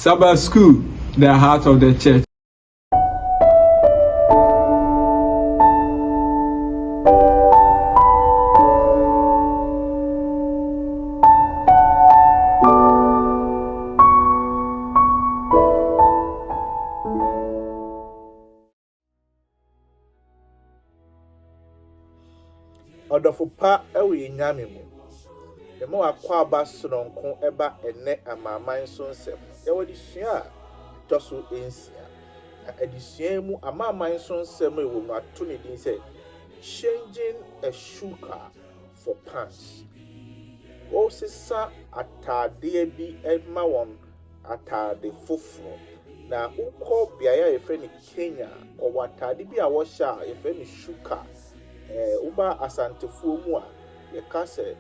Sabbath School, the heart of the church. Odofo pa ewe nyame mu. Demo akwa aba sononko eba ene amaman so nsem. Yawo disua toso ensia. Adisua mu amaman so nsem ewo no ato ne din say changing a sugar for pants. O sisa atade bi ema won atade foforo. Na ukọ biaya efe ni Kenya o watade bi a wo sha efe ni sugar. Uba asantefuo mu a ye ka se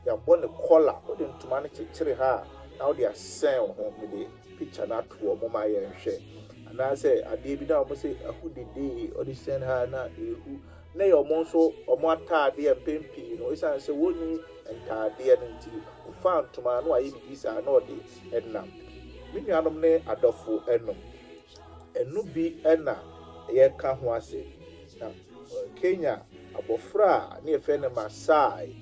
ya bone collar o de ntoma ne kekere ha na o de asen ho me de picture na to o ma ye hwe ana se ade bi na o se ahudede o de sen ha na ehu na ye o mo so o mo atade empempi no isan se woni entade no nti o fa ntoma no aye bi sa na o de enam me nuanom ne adofo enom enu bi ena ye ka ho ase na Kenya abofra ne efe ne Masai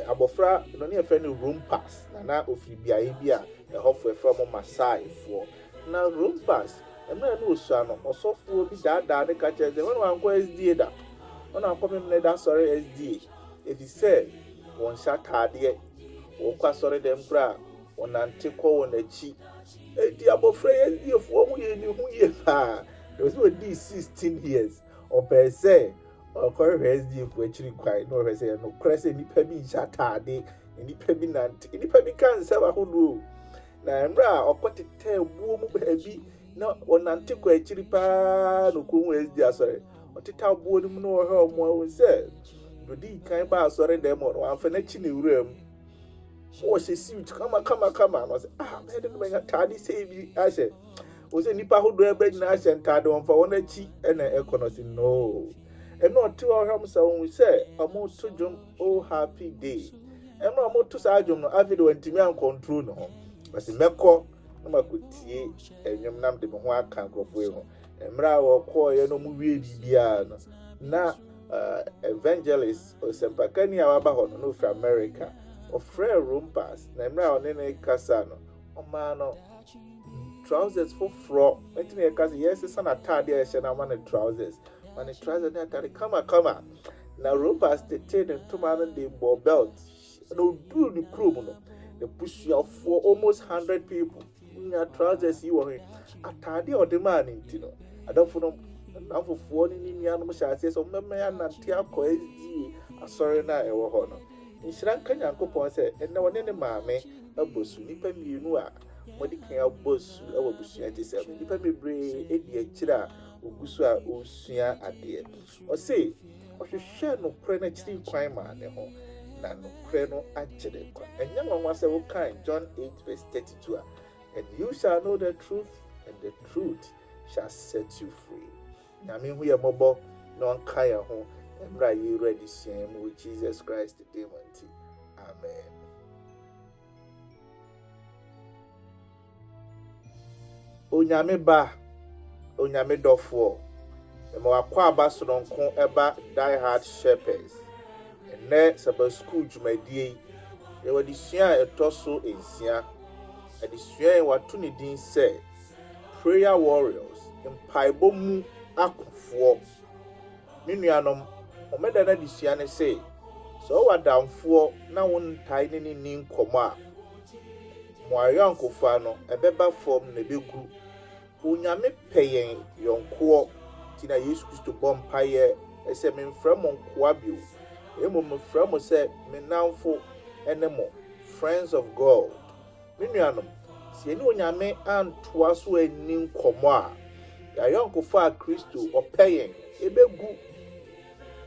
abofra no ne efe ne rumpas na ofiri biaye bia ehofo efe mo Masai fo na rumpas emra na osua no osofo bi daada ne ka cheze won wanko SDA da won anko me ne da sorry SDA if he said won shatade won kwa sorry dem kra won ante ko won achi edi abofra SDA fo mu ye ni hu ye ha there was 16 years or per se or SD for actually quite no say no crese ni pa bi nshatade ni pa bi nante ni pa bi kan se ba hodo na emra okotete buo mu ba bi na onante kwa actually pa no ko SD asore oteta buo ni mu no ho mo se dodi kan ba asore dem no amfa na chi ni wuram so se suit kama no say me de no tade say bi ase o se nipa hodo e ba nyina ase ntade won fa won achi na economy no and not to our homes, we say, a more to jump, oh happy day. And no more to Sajum, no avid and Timmy and control no. But the Meko, no more could see, and you nam the Mohawk can't go for you. And Mra or Coy, no movie, Diana. Na evangelist or Sempacani, our bahon, no for America, or Frere room pass, Namra or Nene Casano, oh mano. Trousers for fro, letting a cousin, yes, it's an attadia, and I wanted trousers. And it tries to come. Now, robbers the chain and 2 man the ball belt. No, do the crew. They push you for almost 100 people. In your trousers, you are a tardy or demanding, you know. I don't for them. Now for 40 in the animal says, oh, my man, and Tiaco SD. I'm sorry, now, I will honor. In Sri Lanka, Uncle Pon said, and no one any mammy, a bus, nipper, you know. What the king of bus, I will be 97. Nipper me bring 8 chira. Ogusua osia ade o say o hwehwe no kre na chiri kwan ma ne ho na no kre no agere kwa enya nwa se wo kan John 8:32 and you shall know the truth and the truth shall set you free na me hu ye mobo no kan ya ho emra ye ready same with Jesus Christ the demon. Amen. Onyame ba Onyame dofo emo akwa aba sononko eba die hard shepherds ene Sabbath School jumadie e wadi sua etoso ensia adisua e watu ne din se prayer warriors empaibo mu akofo menuanom omeda na disua ne se so wadamfo na won tai ne ni nkomo a mo ayankofa no ebeba form na begu Unyame peyen yonko tina Yesu Kristo bompaye ese memfra mo nkoa bio emo memfra mo se menamfo enemo friends of God menuanom sie ni unyame antoa so ani nkomo a ya yonko fa Kristo opeyen ebegu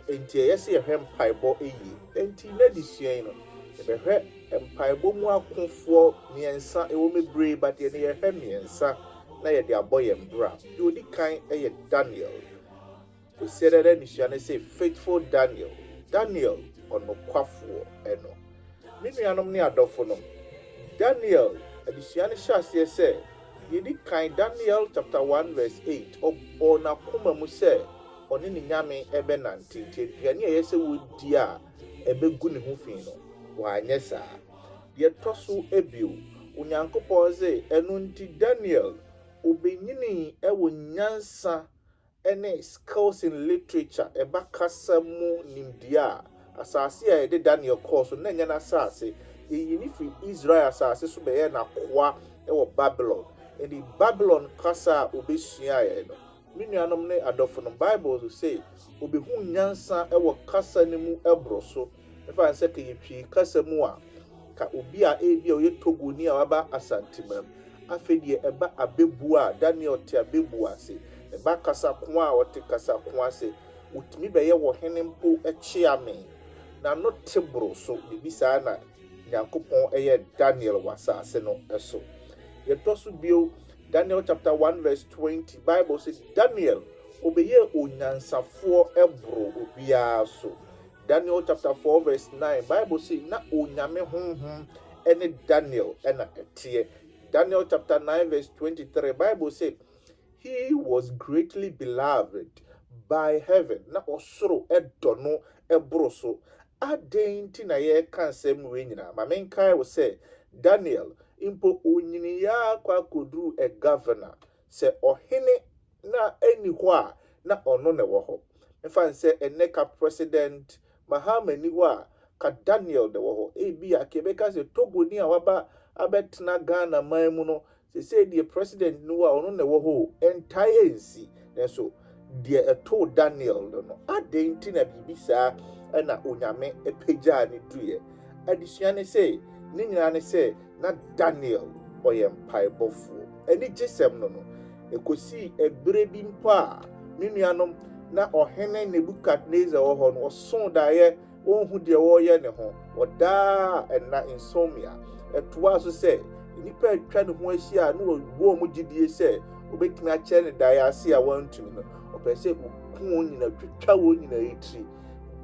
enti yesi ehwem paibo eyi enti na disua no ebehwe empaibo mu akofo miensa ewo mebre but ye ne ehwe miensa na ye de aboye mbra you odi kan eye Daniel we said that ni say faithful Daniel ono kwafo eno menuanom ne adofo no Daniel adesua ne hyɛ aseɛ sɛ yɛdi kan Daniel chapter 1 verse 8 or na koma mu sɛ ɔne ne nyame ɛbɛnante nti aduane a ɛyɛ sɛ wɔdi a ɛbɛgu ne ho fi no wɔanyɛ saa. Deɛ ɛtɔ so ebio Onyankopɔn sɛ ɛno nti Daniel obenyini ɛwɔ nyansa ɛne skills in literature ɛba kasa mu nimdeɛ a asase a yɛde Daniel kɔɔ so na ɛnyɛ n'asase yɛyi ne fi Israel asase so bɛyɛ n'akoa ɛwɔ Babylon ɛde Babylon kasa a obesua yɛ no me nuanom ne adɔfo no Bible so say obehu nyansa ɛwɔ kasa ne mu ɛboro so ɛfa sɛ ka yɛtwi kasa mu a ka obi a ebi a ɔyɛ Togoni a waba asantemam afɛdeɛ ɛba abebu a Daniel te abebu ase ɛba kasa ko a ɔte kasa ko ase utumi bɛyɛ wɔ hene mpo ɛkyea me na no te boro so bibi saa na Nyankopɔn ɛyɛ Daniel wasase no ɛso. Yɛtɔ so bio Daniel chapter 1 verse 20 Bible says Daniel obeye onyansafoɔ ɛboro obiara so. Daniel chapter 4 verse 9 Bible says na onyame honhom ɛne Daniel ɛna ɛteɛ. Daniel chapter 9 verse 23 Bible says he was greatly beloved by heaven na osoro ɛdɔ no ɛboro so. Adenti na ye kan sem we nyina ma menkai wo se Daniel impo onyini ya kwa kodru a governor se ohene na eni ho a na ono ne wo ho mfa nse eneka president Mahama ni ho a ka Daniel de wo ho e bia kebeka se Togoni a waba abetna Ghana man mu no se die president ni ho a ono ne wo ho entire nsi so die eto Daniel no adenti na bibisa ɛna onyame epagya ne duye adesua ne sɛ ne nyina ne sɛ na Daniel ɔyɛ mpaebɔfoɔ ɛne gyesɛm no ekosi ebere bi mpo a ne nuanom na ɔhene Nebukadnezar wɔ hɔ no ɔson daeɛ ɔnhu deɛ wɔyɛ ne ho ɔdaa ɛna insomnia ɛtoa so sɛ nipa atwa ne ho ahyia no wɔ mu gyidie sɛ obetumi akyɛ ne daeɛ ase a wɔntumi no ɔpɛ sɛ oku nyina twitwa wɔ nyina etri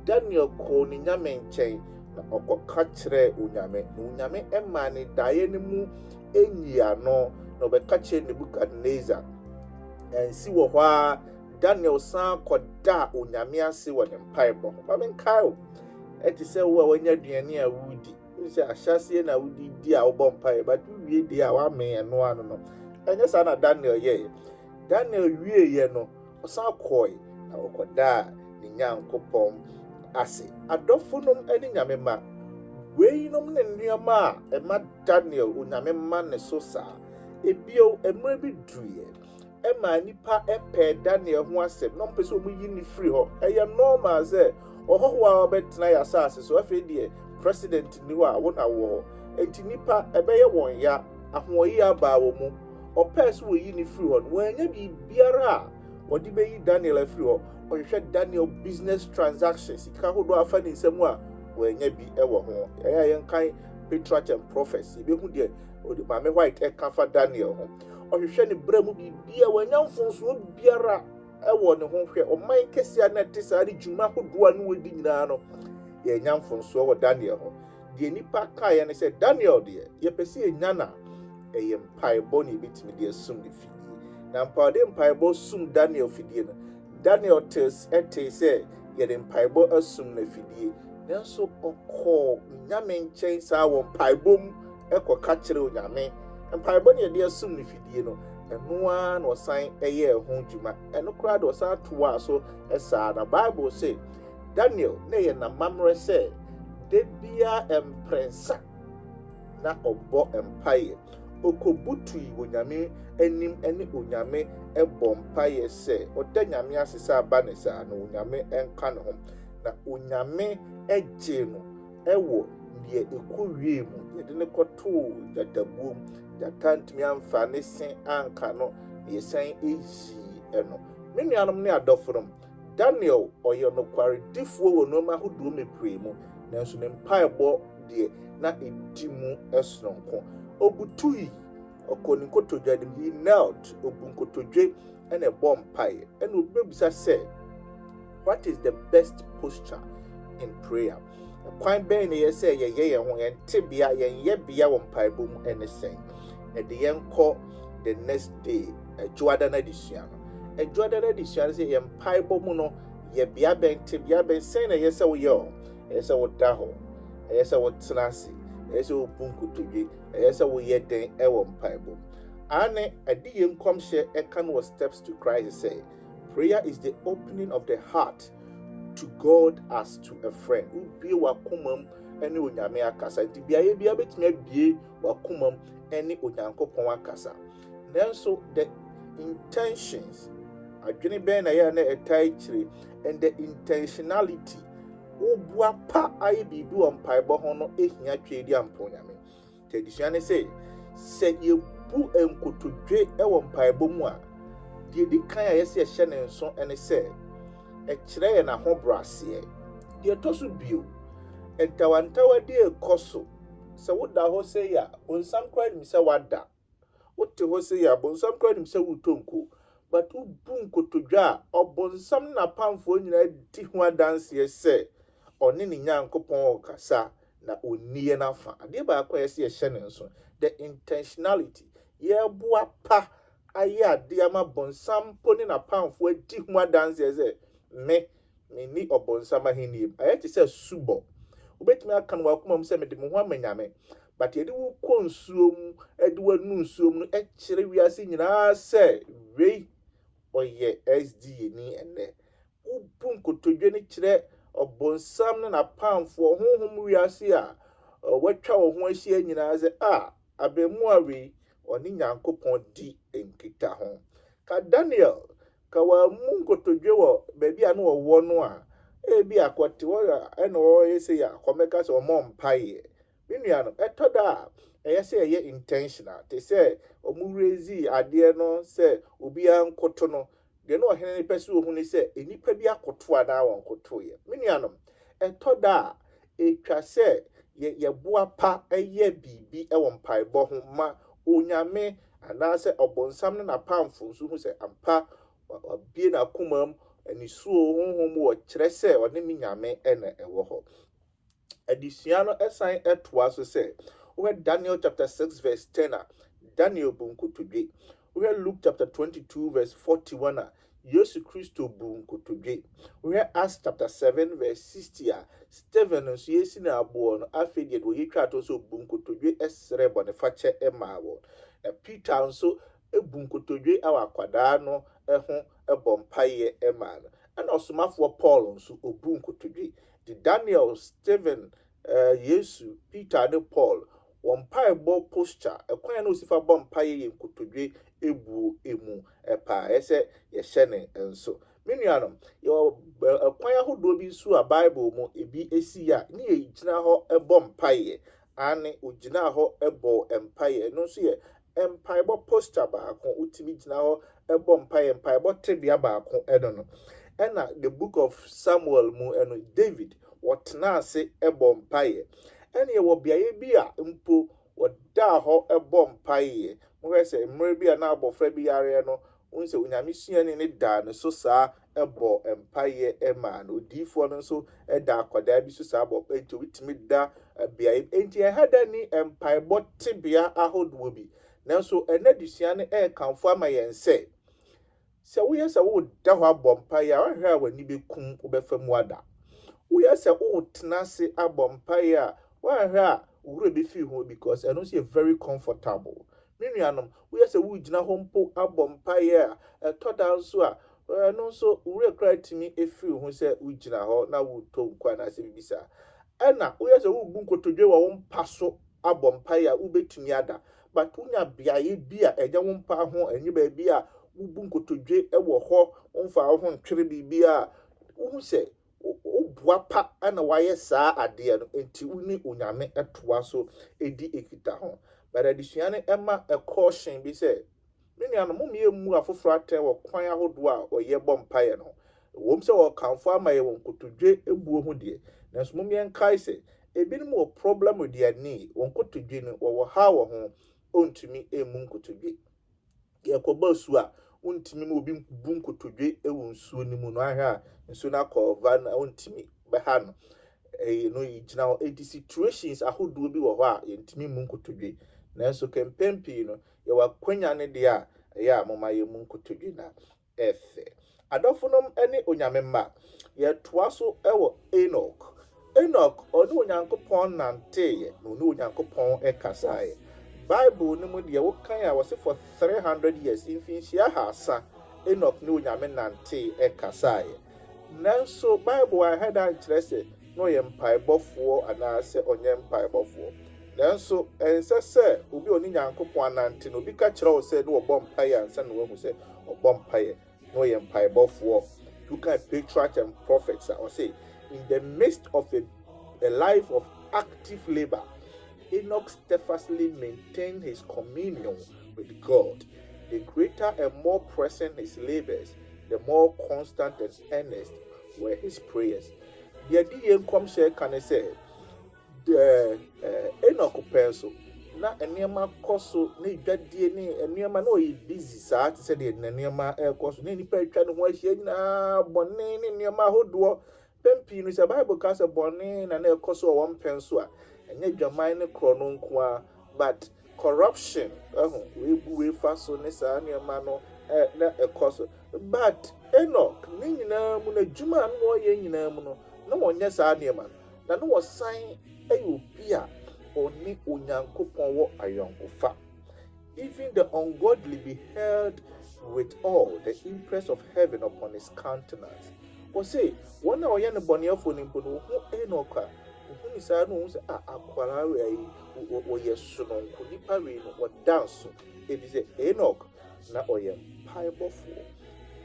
Daniel ko ni nyame nkyɛn na ɔkɔka kyerɛ onyame na onyame ɛma ne daeɛ ne mu enyia no na ɔbɛka kyerɛ Nebukadnezar ɛnsi wɔ hɔ a Daniel san kɔda onyame ase wɔ ne mpaebɔ ho ma menkae o ɛte sɛ wo a wanya aduane a wudi sɛ ahyɛseɛ na wudi di a wobɔ mpae but wie di a wame ɛno ano no ɛnyɛ saa na Daniel yɛ Daniel wie yɛ no ɔsan kɔe na ɔkɔda ne Nyankopɔn ase adɔfo nom ani nyame ma wei nom ne nneɛma a ɛma Daniel onyame ma ne so saa ebio emre bi duye ɛma nipa ɛpɛ Daniel ho asɛm no mpɛ sɛ ɔmo yi ne free hɔ ɛyɛ normal sɛ ɔhɔho a ɔbɛtena yɛ asase so afei deɛ president ni hɔ a wo na wɔ enti nipa ɛbɛyɛ wɔn ya ahoɔyi aba wɔ mu ɔpɛ sɛ wɔyi ne free hɔ no wɔanya biribiara a wɔde bɛyi Daniel afiri hɔ ɔhwehwɛ Daniel business transactions sika hodo afa ne nsɛm a wɔanya bi ɛwɔ ho ɛyɛ yɛnkan patriarch and prophecy behu deɛ ɔde Mame White ɛka fa Daniel ho ɔhwehwɛ ne bra mu bibia wɔanya mfonso biara ɛwɔ ne ho hwɛ ɔman kɛse na te saa de dwuma hodo a no wɔdi nyinaa no yɛnya mfonso wɔ Daniel ho deɛ nipa ka yɛ ne sɛ Daniel deɛ yɛpɛ sɛ yɛnya na ɛyɛ mpaebɔ ne ebitimi deɛ sum ne fidie na mpaade mpaebɔ sum Daniel fidie no Daniel tells say yɛde mpaebɔ asum na fidie nanso ɔkɔ nyame nkyɛn saa wɔ mpaebɔ mu ɛkɔka kyerɛ onyame mpaebɔ ne yɛde asum ne fidie no ɛno a na ɔsan ɛyɛ ho dwuma ɛno koraa de ɔsan toa so ɛsaa na Bible say Daniel na yɛ na mamrɛ sɛ de bia emprensa na ɔbɔ mpaeɛ okobutui onyame anim ene onyame ɛbɔ mpaeɛ sɛ ɔda nyame asesa aba ne saa na onyame ɛnka ne ho na onyame ɛgye no ɛwɔ deɛ ɛkɔwie mu yɛde ne kɔtoo dadabuom data ntumi amfa ne se anka no yɛsan ɛyi ɛno me nuanom ne adɔfo nom Daniel ɔyɛ nokware difoɔ wɔ nneɛma ahodoɔ mebree mu nanso ne mpaebɔ deɛ na ɛdi mu ɛsononko obutui okoni kotodwa dem he knelt obun kotodwe and a bomb pie and obebisa say what is the best posture in prayer kwan ben ye say ye ho ye tebia ye bia wo mpaebom ene sen ɛde yɛn kɔ the next day adwoada na adesua no adwoada na adesua no sɛ yɛn mpaebɔ mu no yɛ bea bɛn te bea bɛn sɛn na ɛyɛ sɛ woyɛ o ɛyɛ sɛ woda hɔ ɛyɛ sɛ wotena ase ɛyɛ sɛ wobu nkotodwe ɛyɛ sɛ woyɛ den ɛwɔ mpaebɔ ane ɛde yɛn nkɔmhyɛ ɛka no wɔ steps to Christ sɛ prayer is the opening of the heart to God as to a friend. Ubie wakoma mu ɛne onyame akasa. Nti biaye bia betumi abie wakoma mu ɛne onyankopɔn akasa. Nanso the intentions adwene bɛn na yɛ na ɛtai kyire and the intentionality obua pa aye bibi wɔ mpaebɔ ho no ehia twedi ampo nyame. Tedisua ne sɛ yɛbu nkotodwe ɛwɔ mpaebɔ mu a deɛ di kan a yɛsɛ ɛhyɛ ne nso ɛne sɛ ɛkyerɛ yɛ n'ahobrɛaseɛ deɛ ɛtɔ so bio ntawantawa de ɛkɔ so sɛ woda hɔ sɛ yɛ a bonsam koraa nim sɛ wada wote hɔ sɛ yɛ a bonsam koraa nim sɛ wotɔnko but wobu nkotodwe a ɔbonsam na pamfoɔ nyinaa di ho adanseɛ sɛ ɔne ne nyankopɔn ɔkasa na ɔnnie n'afa adeɛ baako a yɛsɛ yɛhyɛ ne nso the intentionality yɛboa pa ayɛ adeɛ ama bonsam po ne n'apamfoɔ di ho adanseɛ sɛ me ni ɔbonsam ahenni ayɛ te sɛ subɔ wobɛtumi aka no wakoma mu sɛ mede me ho ama nyame but yɛde wo kɔ nsuo mu ɛde wanu nsuo mu no ɛkyerɛ wiase nyinaa sɛ wei ɔyɛ SDA ni ɛnɛ wobu nkotodwe no kyerɛ ɔbonsam ne n'apamfoɔ honhom wiase a wɔatwa wo ho ahyia nyinaa sɛ abɛmmoa wei ɔne nyankopɔn di nkita ho ka Daniel ka wamu nkotodwe wɔ baabi a no wɔwɔ no a ebi akɔte hɔ ɛna wɔyɛ sɛ yɛ akɔmɛka sɛ ɔmɔ mpaeɛ me nuanom ɛtɔ da a ɛyɛ sɛ ɛyɛ intentional te sɛ ɔmo raise adeɛ no sɛ obiara nkoto no deɛ no ɔhene ne pɛ sɛ ohun ne sɛ enipa bi akoto anaa wɔn koto yɛ me nuanom ɛtɔ da a etwa sɛ yɛboa pa ɛyɛ biribi ɛwɔ mpaebɔ ho ma onyame anaasɛ ɔbonsam ne n'apamfo nso hu sɛ ampa wabie n'akoma mu anisuo honhom wɔ kyerɛ sɛ ɔne me nyame ɛna ɛwɔ hɔ adesua no ɛsan ɛtoa so sɛ wohɛ Daniel chapter 6 verse 10 a Daniel bu nkotodwe wohɛ Luke chapter 22 verse 41 a Yesu Kristo bu nkotodwe wohɛ Acts chapter 7 verse 60 a Stephen nso yɛsi na aboɔ no afei deɛ wɔyɛtwa ato so bu nkotodwe ɛsrɛ bɔnefakyɛ ɛmaa wɔn na Peter nso ebu nkotodwe awɔ akwadaa no ɛho ɛbɔ mpaeɛ ɛmaa no ɛna ɔsomafoɔ Paul nso obu nkotodwe de Daniel, Stephen, Yesu, Peter ne Paul wɔn mpaebɔ posture ɛkwan na osifa bɔ mpaeɛ yɛ nkotodwe ebu emu ɛpaa ɛsɛ yɛhyɛ ne nso me nuanom yɛwɔ ɛkwan ahodoɔ bi nso a Bible mu ebi esi a ne yɛ gyina hɔ ɛbɔ mpaeɛ ane ogyina hɔ ɛbɔ mpaeɛ no nso yɛ mpaebɔ posture baako utimi gyina hɔ ɛbɔ mpaebɔ tebea baako ɛno no ɛna the book of Samuel mu ɛno David wɔtena ase ɛbɔ mpaeɛ ɛna yɛwɔ beaeɛ bi a mpo wɔda hɔ ɛbɔ mpaeɛ mohwɛ sɛ mmerɛ bi a na abɔfra bi yare no wɔn sɛ onyame suani ne da no so saa ɛbɔ mpaeɛ ɛma no odiifoɔ no nso ɛda akwadaa bi so saa bɔ enti wotumi da beaeɛ enti ɛha da ni mpaebɔ tebea ahodoɔ bi nanso ɛna disua no ɛkamfo ama yɛn sɛ woyɛ sɛ woda hɔ abɔ mpaeɛ a wɔhwɛ a w'ani bɛkum wobɛfa mu ada woyɛ sɛ wotena ase abɔ mpaeɛ a wɔhwɛ a wura bɛfi ho because ɛno nso yɛ very comfortable me nuanom woyɛ sɛ wogyina hɔ mpo abɔ mpaeɛ a ɛtɔ da nso a ɛno nso wura kra timi ɛfiri ho sɛ wogyina hɔ na wotɔ nkwa na sɛ bibisa ɛna woyɛ sɛ wobu nkotodwe wɔ wo mpa so abɔ mpaeɛ a wobɛtumi ada but wonya beaeɛ bi a ɛnyɛ wo mpa ho ɛnyɛ baabi a wobu nkotodwe ɛwɔ hɔ womfa wo ho ntwere biribi a wohu sɛ woboa pa ana wayɛ saa adeɛ no enti wone onyame ɛtoa so ɛdi ekita ho but adesua no ɛma ɛkɔɔhyen bi sɛ me nuanom momyɛ mu afoforɔ atɛn wɔ kwan ahodoɔ a ɔyɛ bɔ mpaeɛ no wɔm sɛ wɔkamfo ama yɛ wɔ nkotodwe ebuo ho deɛ nanso momyɛ nkae sɛ ebinom wɔ problem with their knee wɔn nkotodwe no wɔwɔ ha wɔ ho ontumi emu nkotodwe yɛkɔba su a ontimi ma obi bu nkotodwe ɛwɔ nsuo no mu no ahwɛ a nsuo no akɔva na ontimi bɛha no no yɛgyina hɔ enti situations ahodoɔ bi wɔ hɔ a yɛntimi mu nkotodwe nanso kempem pii no yɛwɔ akwanya ne deɛ a ɛyɛ a moma yɛ mu nkotodwe na ɛfɛ adɔfonom ne onyame mma yɛtoa so ɛwɔ Enoch ɔne onyankopɔn nanteeɛ na ɔne onyankopɔn ɛkasaeɛ Bible no mu deɛ wokan a wɔse for 300 years mfinhyia haasa Enoch ne onyame nante ɛkasaeɛ nanso Bible ahɛda nkyerɛ sɛ na ɔyɛ mpaebɔfoɔ anaasɛ ɔnyɛ mpaebɔfoɔ nanso ɛnsɛ sɛ obi ɔne nyankopɔn anante no obi ka kyerɛ wo sɛ ne wɔbɔ mpaeɛ ansa na wahu sɛ ɔbɔ mpaeɛ na ɔyɛ mpaebɔfoɔ. Look at patriarchs and prophets or say in the midst of a life of active labor, Enoch steadfastly maintained his communion with God. The greater and more pressing his labors, the more constant and earnest were his prayers. The idea comes here can say the Enoch pencil na enema koso na idwadie ne enema na oyi busy saa te say the enema koso na nipa atwa ne ho ahia nyina bone ne enema ahodo pempi no say Bible ka say bone na koso o wonpenso a enye dwaman ne kro no nko a but corruption we bu we fa so ne saa enema no na koso but Enoch ne nyina mu na dwuma no ye nyina mu no na wonye saa enema na no wosan ayobi a oni onyankopon wo ayonkofa. Even the ungodly beheld with all the impress of heaven upon his countenance. Or say, one hour yan boniafo ni mpono hu Enoch a hu ni saa no hu se akwara we o yesuno nko nipa we no o dance e bi se Enoch na oyem paibofo.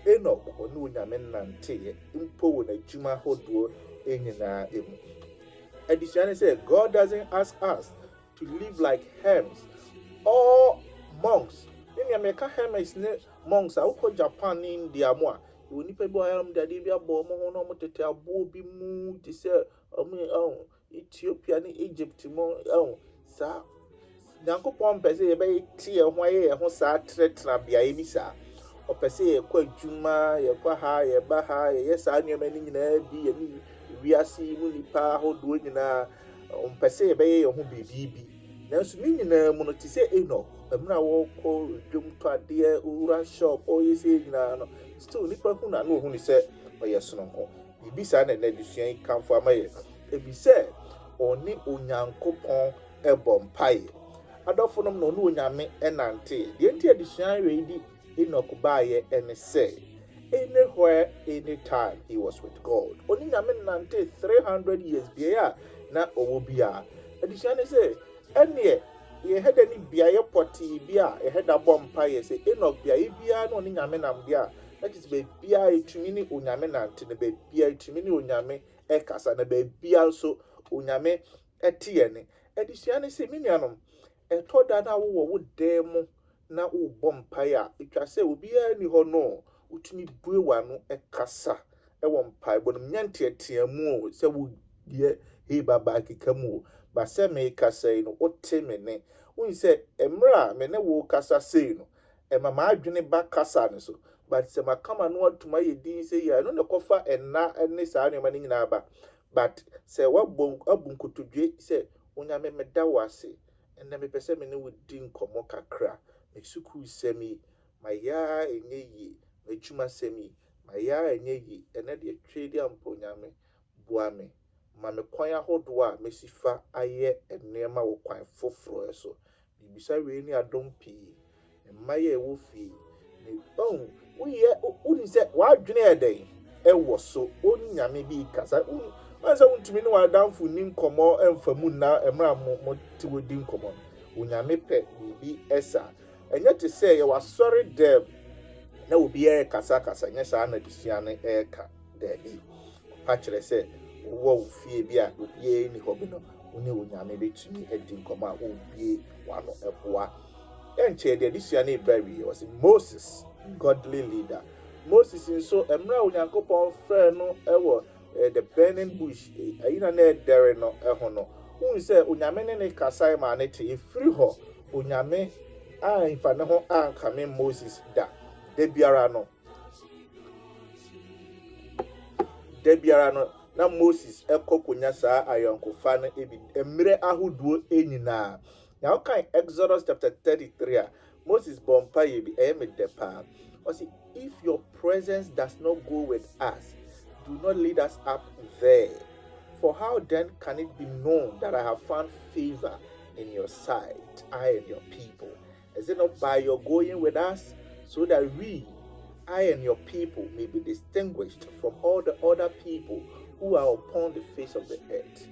Enoch oni onyame nante mpo wo na dwuma hodo enyina emu. Additionally said, God doesn't ask us to live like hermits or monks. In the American hermits, monks, I will Japan in the Amoa. You will need to buy them that they be a bomb on to tell Bobby Moo to say, Ethiopia and Egypt, sir. Nanko Pompe say, a tear why a hosa threat na be a missa. Or per se, a quite juma, a quaha, a baha, yes, I knew many in a be we are seeing Munipa who doing in a per se bay or who be BB. Now, swinging a monotise say, Enoch, a mra call Jum to a dear Ura shop, or you say, still Nipper who know who said, or yes, no. If be sad and edition come for my if he said, or ni unyankopon a bomb pie. I don't for them no nyame and ante. The entire edition ready Enoch buy and say. Anywhere, anytime he was with God. Only Yamin Nante 300 years bia na obia. Additionally say, any ye had any bia potty bia, a head a bomb pie say Enoch bia no ni Yamin am bia. That is be bia to mini unyamin ante ne be bia to mini unyame ekas and be bia so unyame etienne. Additionally say minianum. A told that I would demo na u bomb pie. It was say, be any honor. Utumi bue wano ekasa ewo mpai bo nyantia tia mu se wo ye he baba kika mu ba se me kasa no ote me ne won se emra me ne wo kasa sei no e mama adwene ba kasa ne so but se makama no atuma ye din se ya no ne kofa enna ene saa ne ma ne nyina ba but se wabon abunkotodwe se onyame meda wase enne me pese me ne wo din komo kakra me suku semi maya enye yi echuma semi maya enye yi ene de twedi ampo nyame boame ma me kwan ahodo a mesifa aye enema wo kwan foforo eso bibisa we ni adom pii maye wo fi ne wo ye uni se wa dwene eden ewo so oni nyame bi kasa wansa untumi ni wadamfo ni nkomo emfamu na emra mo ti wodi nkomo onyame pe bibi esa enye te se ye wasori dem na obi kasa nya saa na disua ne ka dabi pa kire se wo fie bi a obi ni hobi no oni onyame betumi edi nkoma a obi wano eboa enche de disua ne bari was Moses, godly leader. Moses nso emra onyankopon frɛ no ewo the burning bush ayina na dere no ho no hu se onyame ne kasa ma ne te efiri ho onyame a infa ne ho ankame Moses da debiara no na Moses ekokonya saa ayonkofa no ebi emre ahoduo enyina Now, okay, Exodus chapter 33, Moses bompaye bi eme depa. Or see, if your presence does not go with us, do not lead us up there. For how then can it be known that I have found favor in your sight, I and your people? Is it not by your going with us, so that we, I and your people, may be distinguished from all the other people who are upon the face of the earth?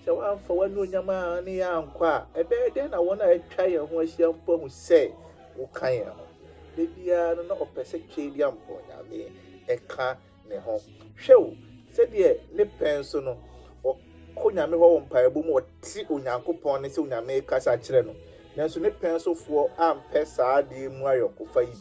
Sɛ woamfa w'anuonyam a ne yɛ ankɔ a ɛbɛyɛ dɛn na wɔn a atwa yɛn ho ahyia mpo hu sɛ woka yɛn ho. Da biara no na ɔpɛ sɛ twɛdi ampɔnyame ɛka ne ho. Hwɛ o, sɛdeɛ ne pɛn so no ɔkɔ nyame hɔ wɔ mpaebɔ mu ɔte onyankopɔn ne sɛ onyame kasa kyerɛ no. Nanso ne pɛn sofoɔ ampɛ saa adeɛ mu ayɔnkofa yi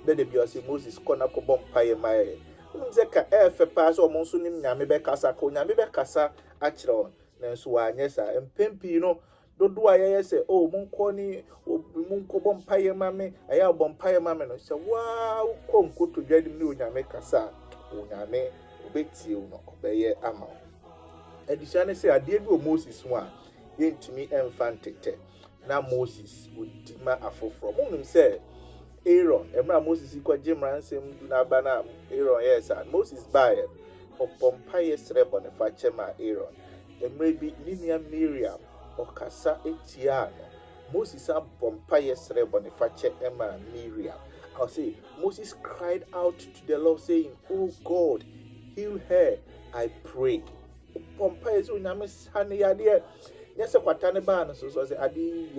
bi. Da bi ɔsɛ Moses kɔ na kɔbɔ mpaeɛ ma yɛ. Wonim sɛ ka ɛɛfɛ paa sɛ ɔmo nso nim nyame bɛkasa ka onyame bɛkasa akyerɛ wɔn. Nanso wanyɛ saa. Mpɛn pii no dodo a yɛyɛ sɛ monkɔ ne monkɔbɔ mpaeɛ ma me ɛyɛ abɔ mpaeɛ ma me no sɛ waa wokɔ nkotodwa nim ne onyame kasa a onyame obɛtie wo no ɔbɛyɛ ama wo. Adesua ne sɛ adeɛ bi wɔ Moses ho a yɛntumi ɛmfa ntetɛ na Moses odi ma afoforɔ. Monim sɛ Aaron emra Moses kɔgye mmaransɛm du n'aba na Aaron yɛ saa. Moses baeɛ ɔbɔ mpaeɛ srɛ bɔnefakyɛ ma Aaron. Emre bi ne nua Miriam ɔkasa etia no. Moses abɔ mpaeɛ srɛ bɔnefakyɛ ma Miriam. I'll say Moses cried out to the Lord saying, "Oh God, heal her, I pray." Ɔbɔ mpaeɛ sɛ onyame sa ne yadeɛ. Nyɛ sɛ kwata ne baa no so sɛ ade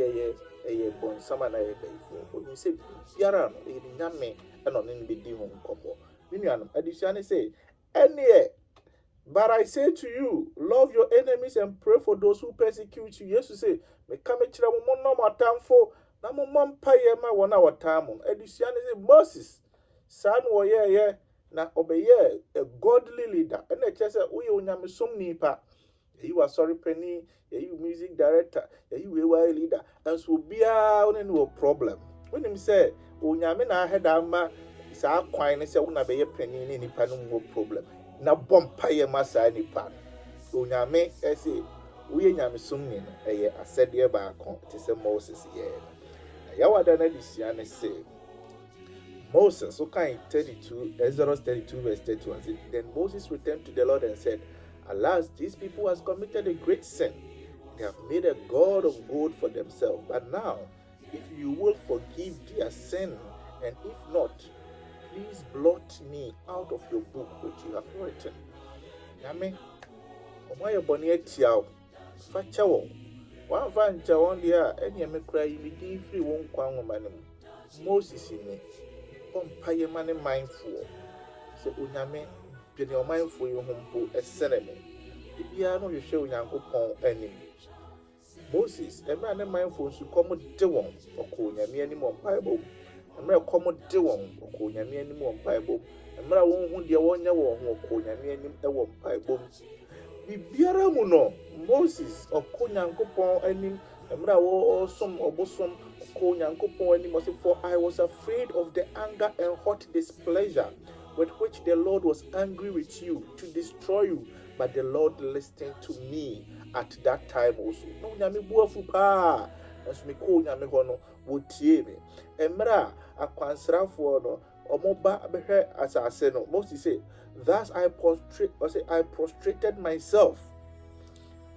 ɛyɛ bɔnsam a na yɛ bɛyifo. Ɔnim sɛ biara no ɛyɛ nyame ɛna ɔne no bɛdi ho nkɔmmɔ. Me nuanom adesua ne sɛ ɛneɛ. But I say to you, love your enemies and pray for those who persecute you. Jesus say, "Me come chira mo no matamfo na mo mpaye ma wona watam." Adesua ne say Moses san wo ye na obeye a godly leader. And it says we onyamesom nipa. You are sorry penny, you music director, you a leader. And so bia one no problem. When him say onyame na head ama saa kwan ne say una be ye penny ni nipa no problem. Na bompaye masa nipa onyame ese we nyame sumni no eye asede ba akon te se Moses ye na yawada na disua ne se Moses so kan 32 Exodus 32 verse 31 said, then Moses returned to the Lord and said, "Alas, these people has committed a great sin. They have made a god of gold for themselves. But now, if you will forgive their sin, and if not, please blot me out of your book which you have written." Yame, omoye boni etiao, facha wo. Wan vancha won dia enya me kra yi mi free won kwa nwoma ne mu. Moses ni pompaye mane mindful. Se onyame dwene o mindful yi ho mpo esene me. Bia no hwehwe onyankopon anim. Moses emra ne mindful su komo de won okọ onyame anim on Bible. Emra komo de won okọ onyame anim on Bible. Emra won hu de won nya won ho okọ onyame anim e won Bible. Bibiara mu no Moses okọ nyankopon anim emra wo som obosom okọ nyankopon anim say, "For I was afraid of the anger and hot displeasure with which the Lord was angry with you to destroy you, but the Lord listened to me at that time also." No nyame buafu pa as me ko nyame ho no wotie me. Emra akwansrafo no omoba behwe asase no. Moses say, "Thus I prostrated myself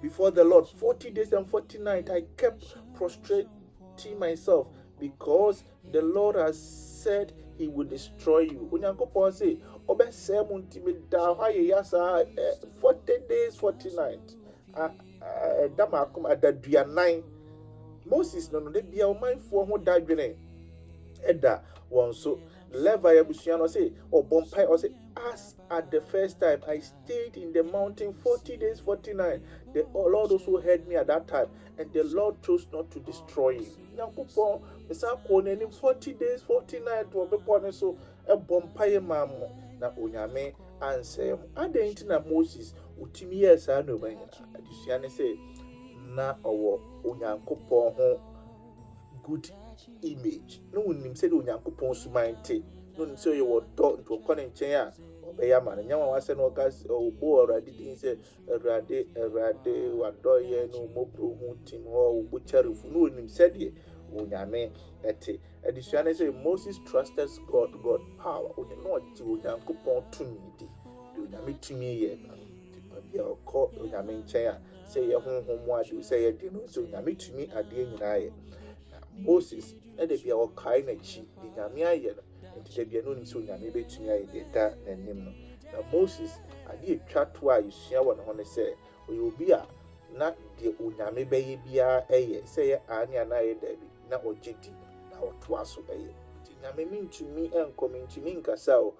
before the Lord 40 days and 40 nights. I kept prostrating myself because the Lord has said he will destroy you." Onyankopon say, "Obese mu ntimi da ha ye yasa 40 days 40 nights." Dama akom adaduanan. Moses no de bia o manfo ho dadwene eda won so Levi abusuano say obompai or say, "As at the first time I stayed in the mountain 40 days 40 nights, the Lord also heard me at that time, and the Lord chose not to destroy him." Nyankopon mesa ko nani 40 days 40 nights to obepone so ebompai mamu na onyame ansem. Aden na Moses utimi yesa no banya adusua ne say na owo onyankopon ho good image. No unim say onyankopon sumante. No nim say you wo do nto kɔ ne nkyɛn a ɔbɛyɛ ama no nyama wase no ɔka ɔbɔ Awurade din sɛ Awurade wadɔyɛ no mmɔbro ho tim hɔ ɔbɔ kyarefo no onim sɛdeɛ onyame ɛte adesua no sɛ Moses trusted God power ɔde no ɔgye Onyankopɔn tumi di de onyame tumi yɛ bia ɔkɔ onyame nkyɛn a sɛ yɛ honhom mu ade sɛ yɛ de no sɛ onyame tumi adeɛ nyinaa yɛ na Moses ɛde bia ɔkae n'akyi de nyame ayɛ no nti da bia no onim sɛ onyame bɛtumi ayɛ deɛ da n'anim no na Moses adeɛ twa to a yɛsua wɔ ne ho ne sɛ ɔyɛ obi a na deɛ onyame bɛyɛ biara ɛyɛ sɛ yɛ ane anaa yɛ daabi na ɔgye di na ɔtoa so ɛyɛ nti nyame mentumi ɛnkɔ mentumi nkasa o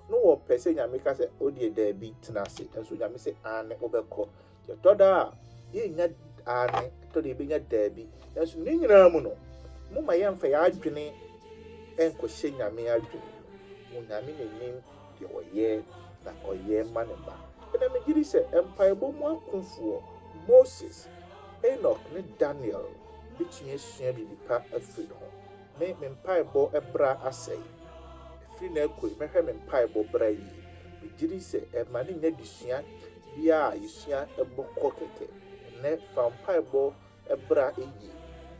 no wɔpɛ sɛ nyame ka sɛ ɔdeɛ daabi tena ase nso nyame sɛ ane wobɛkɔ yɛtɔ da a yɛnya ane tɔ da yɛbɛnya daabi nso ne nyinaa mu no moma yɛmfa yɛ adwene ɛnkɔhyɛ nyame adwene mu nyame n'anim deɛ ɔyɛ na ɔyɛ ma ne ba ɛna megyeri sɛ mpaebɔ mu akofoɔ Moses, Enoch ne Daniel bitumi asua biribi pa afiri ne ho me mpaebɔ ɛbra asɛe ɛfiri na akoi mɛhwɛ me mpaebɔ bra yi megyeri sɛ ɛma ne nya desua bia a yɛsua ɛbɔ kɔ kɛkɛ ɛnɛ fa mpaebɔ ɛbra ɛyi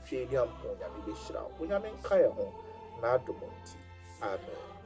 twe ni ampɔ nyame bɛhyira wo nyame nka yɛ ho na adom nti amen